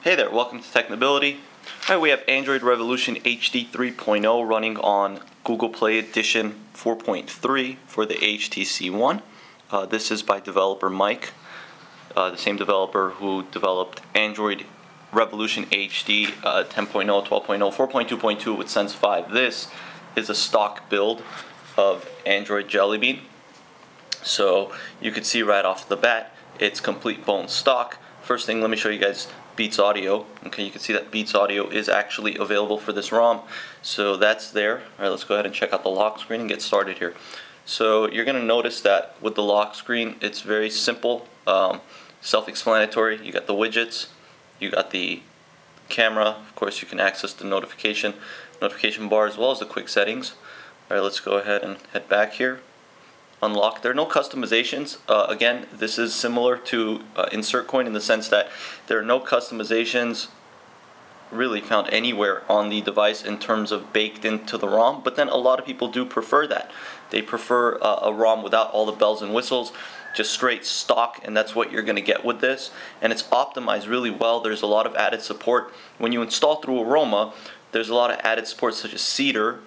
Hey there, welcome to Technability. Alright, we have Android Revolution HD 3.0 running on Google Play Edition 4.3 for the HTC One. This is by developer Mike, the same developer who developed Android Revolution HD 10.0, 12.0, 4.2.2 with Sense 5. This is a stock build of Android Jelly Bean. So you can see right off the bat, it's complete bone stock. First thing, let me show you guys Beats Audio. Okay, you can see that Beats Audio is actually available for this ROM. So that's there. Alright, let's go ahead and check out the lock screen and get started here. So you're going to notice that with the lock screen, it's very simple, self-explanatory. You got the widgets, you got the camera, of course you can access the notification bar as well as the quick settings. Alright, let's go ahead and head back here. Unlock. There are no customizations. Again, this is similar to Insert Coin in the sense that there are no customizations really found anywhere on the device in terms of baked into the ROM, but then a lot of people do prefer that. They prefer a ROM without all the bells and whistles, just straight stock, and that's what you're going to get with this. And it's optimized really well. There's a lot of added support. When you install through Aroma, there's a lot of added support such as Cedar,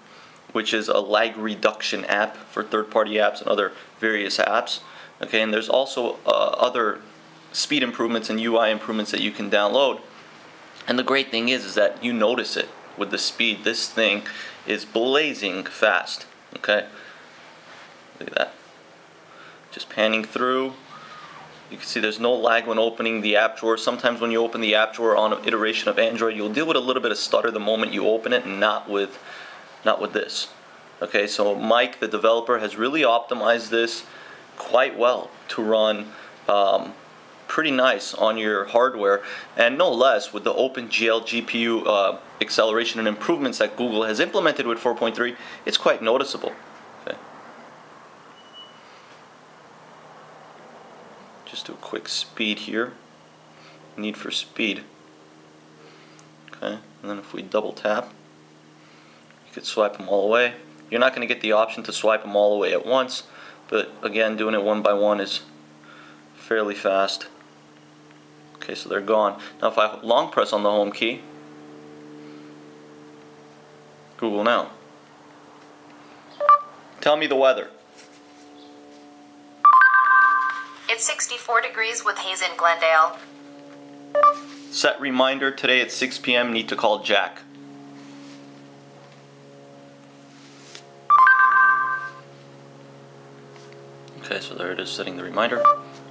which is a lag reduction app for third-party apps and other various apps. Okay, and there's also other speed improvements and UI improvements that you can download. And the great thing is that you notice it with the speed. This thing is blazing fast. Okay, look at that. Just panning through. You can see there's no lag when opening the app drawer. Sometimes when you open the app drawer on an iteration of Android, you'll deal with a little bit of stutter the moment you open it, and not with this. Okay, so Mike, the developer, has really optimized this quite well to run pretty nice on your hardware, and no less with the OpenGL GPU acceleration and improvements that Google has implemented with 4.3. It's quite noticeable. Okay. Just do a quick speed here. Need for speed. Okay, and then if we double tap, you could swipe them all away. You're not going to get the option to swipe them all away at once, but again, doing it one by one is fairly fast. Okay, so they're gone. Now if I long press on the home key, Google Now. Tell me the weather. It's 64 degrees with haze in Glendale. Set reminder today at 6 p.m. Need to call Jack. Okay, so there it is, setting the reminder.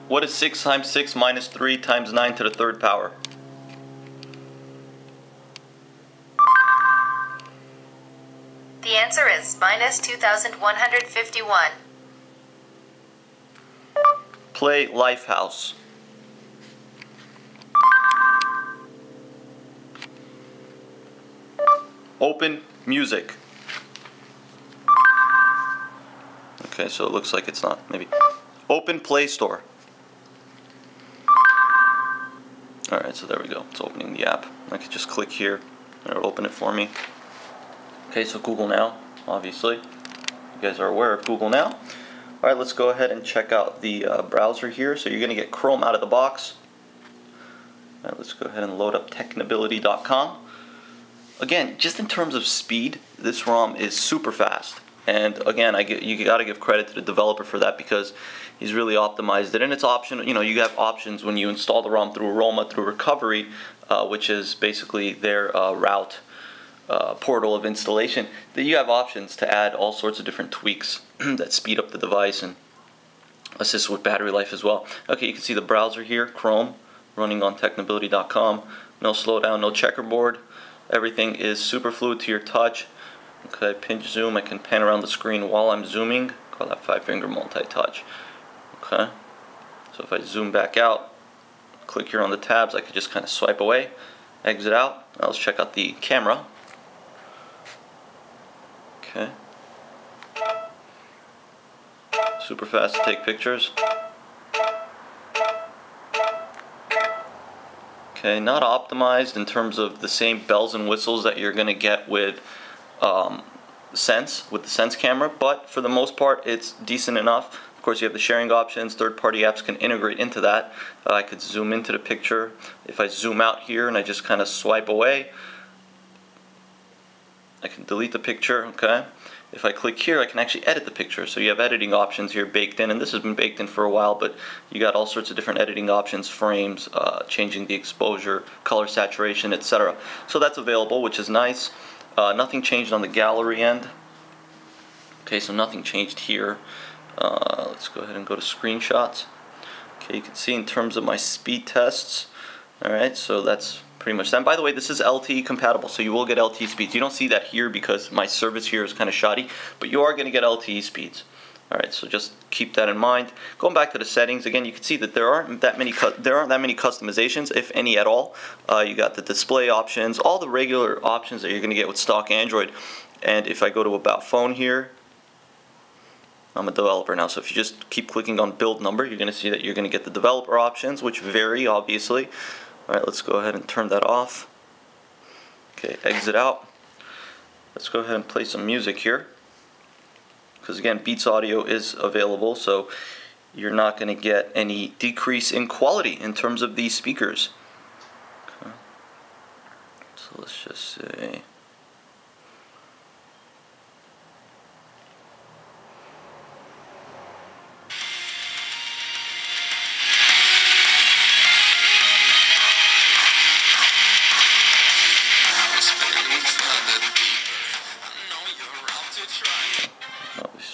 What is 6 times 6 minus 3 times 9 to the third power? The answer is minus 2,151. Play Lifehouse. Open music. Okay, so it looks like it's not, maybe. Open Play Store. Alright, so there we go. It's opening the app. I could just click here and it'll open it for me. Okay, so Google Now, obviously. You guys are aware of Google Now. Alright, let's go ahead and check out the browser here. So you're going to get Chrome out of the box. Alright, let's go ahead and load up Technability.com. Again, just in terms of speed, this ROM is super fast. And again, you got to give credit to the developer for that, because he's really optimized it. And it's optional. You know, you have options when you install the ROM through Aroma, through Recovery, which is basically their route portal of installation. That you have options to add all sorts of different tweaks that speed up the device and assist with battery life as well. Okay, you can see the browser here, Chrome, running on Technability.com. No slowdown, no checkerboard. Everything is super fluid to your touch. Okay, pinch zoom, I can pan around the screen while I'm zooming. Call that 5-finger multi-touch. Okay, so if I zoom back out, click here on the tabs, I could just kind of swipe away, exit out. Now let's check out the camera. Okay, super fast to take pictures. Okay, not optimized in terms of the same bells and whistles that you're going to get with Sense, with the Sense camera, but for the most part it's decent enough. Of course, you have the sharing options. Third-party apps can integrate into that. I could zoom into the picture. If I zoom out here and I just kind of swipe away, I can delete the picture, okay? If I click here, I can actually edit the picture. So you have editing options here baked in, and this has been baked in for a while, but you got all sorts of different editing options, frames, changing the exposure, color saturation, etc. So that's available, which is nice. Nothing changed on the gallery end. Okay, so nothing changed here. Let's go ahead and go to screenshots. Okay, you can see in terms of my speed tests. Alright, so that's pretty much that. And by the way, this is LTE compatible, so you will get LTE speeds. You don't see that here because my service here is kind of shoddy, but you are going to get LTE speeds. Alright, so just keep that in mind. Going back to the settings, again, you can see that there aren't that many customizations, if any at all. You got the display options, all the regular options that you're going to get with stock Android. And if I go to About Phone here, I'm a developer now, so if you just keep clicking on build number, you're going to see that you're going to get the developer options, which vary, obviously. Alright, let's go ahead and turn that off. Okay, exit out. Let's go ahead and play some music here. Because again, Beats Audio is available, so you're not going to get any decrease in quality in terms of these speakers. Okay. So let's just say...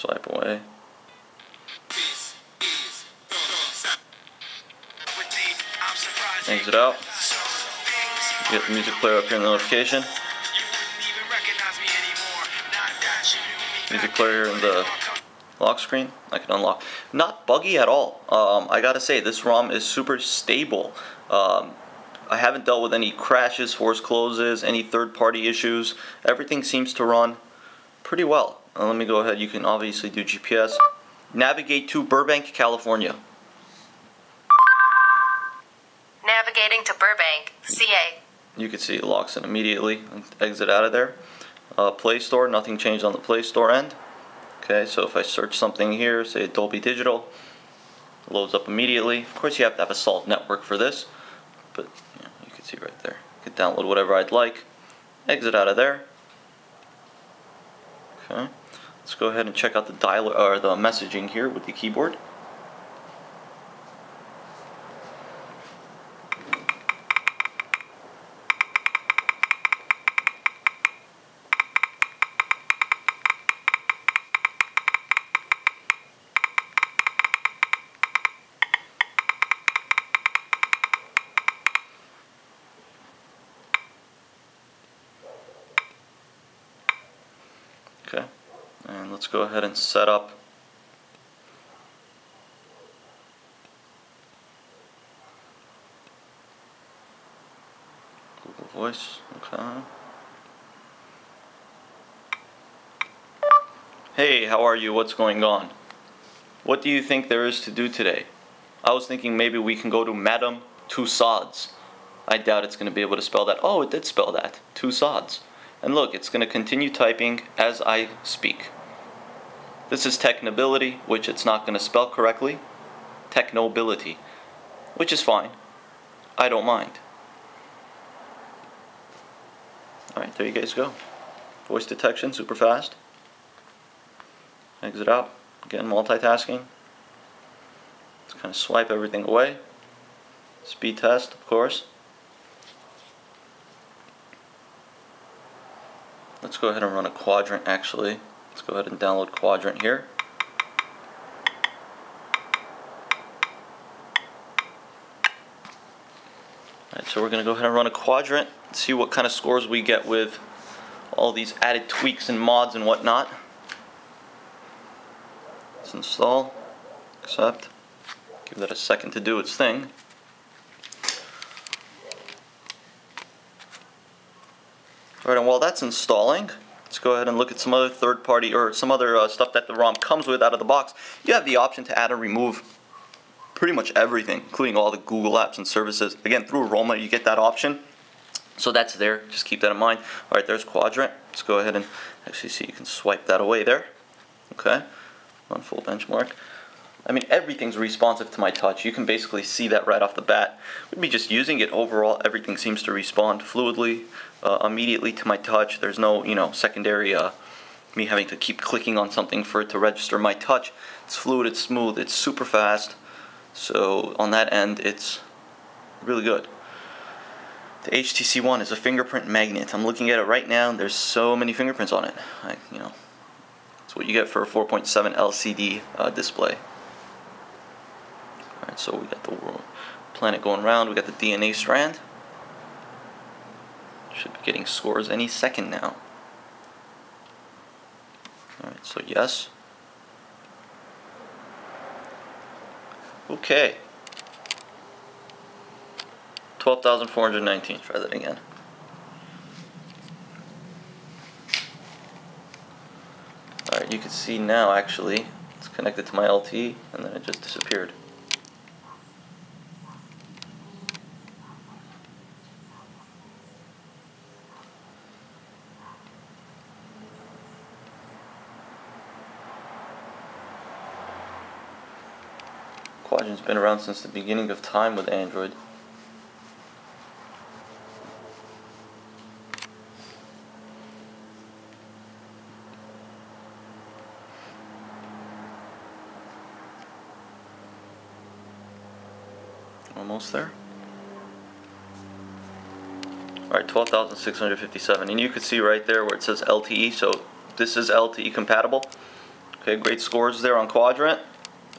swipe away. Exit out. You get the music player up here in the notification. Music player in the lock screen. I can unlock. Not buggy at all. I gotta say, this ROM is super stable. I haven't dealt with any crashes, force closes, any third-party issues. Everything seems to run pretty well. Let me go ahead. You can obviously do GPS. Navigate to Burbank, California. Navigating to Burbank, CA. You can see it locks in immediately. Exit out of there. Play Store, nothing changed on the Play Store end. Okay, so if I search something here, say Dolby Digital, it loads up immediately. Of course, you have to have a solid network for this, but you can see right there. I could download whatever I'd like. Exit out of there. Okay. Let's go ahead and check out the dialer or the messaging here with the keyboard. Okay. And let's go ahead and set up Google Voice. Okay. Hey, how are you? What's going on? What do you think there is to do today? I was thinking maybe we can go to Madame Tussauds. I doubt it's going to be able to spell that. Oh, it did spell that. Tussauds. And look, it's going to continue typing as I speak. This is Technobility, which it's not going to spell correctly. Technobility, which is fine. I don't mind. Alright, there you guys go. Voice detection, super fast. Exit out. Again, multitasking. Let's kind of swipe everything away. Speed test, of course. Let's go ahead and run a quadrant actually. Let's go ahead and download Quadrant here. Alright, so we're going to go ahead and run a Quadrant, see what kind of scores we get with all these added tweaks and mods and whatnot. Let's install, accept, give that a second to do its thing. Alright, and while that's installing, let's go ahead and look at some other third-party or some other stuff that the ROM comes with out of the box. You have the option to add and remove pretty much everything, including all the Google apps and services. Again, through Aroma, you get that option. So that's there. Just keep that in mind. All right, there's Quadrant. Let's go ahead and actually see. You can swipe that away there. Okay, run full benchmark. I mean, everything's responsive to my touch. You can basically see that right off the bat. With me just using it overall, everything seems to respond fluidly, immediately to my touch. There's no, secondary me having to keep clicking on something for it to register my touch. It's fluid, it's smooth, it's super fast. So on that end, it's really good. The HTC One is a fingerprint magnet. I'm looking at it right now, and there's so many fingerprints on it. That's what you get for a 4.7 LCD display. Alright, so we got the planet going around, we got the DNA strand. Should be getting scores any second now. Alright, so yes. Okay. 12,419. Try that again. Alright, you can see now actually it's connected to my LTE and then it just disappeared. Quadrant's been around since the beginning of time with Android. Almost there. Alright, 12,657. And you can see right there where it says LTE, so this is LTE compatible. Okay, great scores there on Quadrant.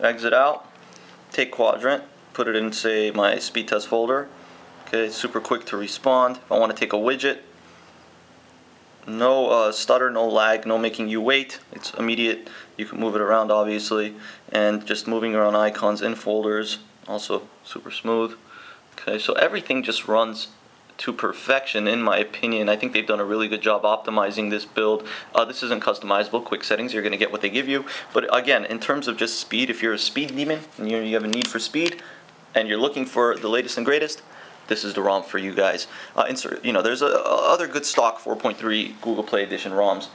Exit out. Take Quadrant, put it in, say, my speed test folder. Okay, it's super quick to respond. If I want to take a widget, no stutter, no lag, no making you wait. It's immediate. You can move it around, obviously, and just moving around icons in folders, also super smooth. Okay, so everything just runs to perfection, in my opinion. I think they've done a really good job optimizing this build. This isn't customizable. Quick settings, you're going to get what they give you. But again, in terms of just speed, if you're a speed demon and you have a need for speed and you're looking for the latest and greatest, this is the ROM for you guys. There's other good stock 4.3 Google Play Edition ROMs.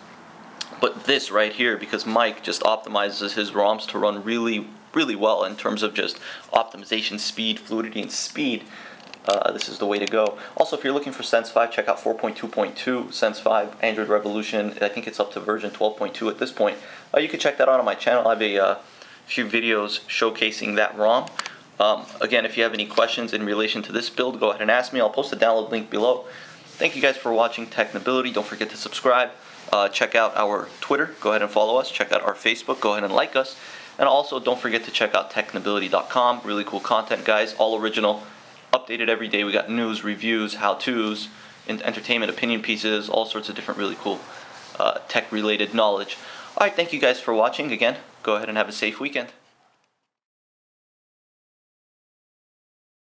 But this right here, because Mike just optimizes his ROMs to run really, really well in terms of just optimization, speed, fluidity, and speed, this is the way to go. Also, if you're looking for Sense 5, check out 4.2.2 Sense 5 Android Revolution. I think it's up to version 12.2 at this point. You can check that out on my channel. I have a few videos showcasing that ROM. Again, if you have any questions in relation to this build, go ahead and ask me. I'll post a download link below. Thank you guys for watching Technability. Don't forget to subscribe. Check out our Twitter. Go ahead and follow us. Check out our Facebook. Go ahead and like us. And also, don't forget to check out technability.com. Really cool content, guys. All original. Updated every day. We got news, reviews, how-tos, entertainment, opinion pieces, all sorts of different really cool tech-related knowledge. Alright, thank you guys for watching. Again, go ahead and have a safe weekend.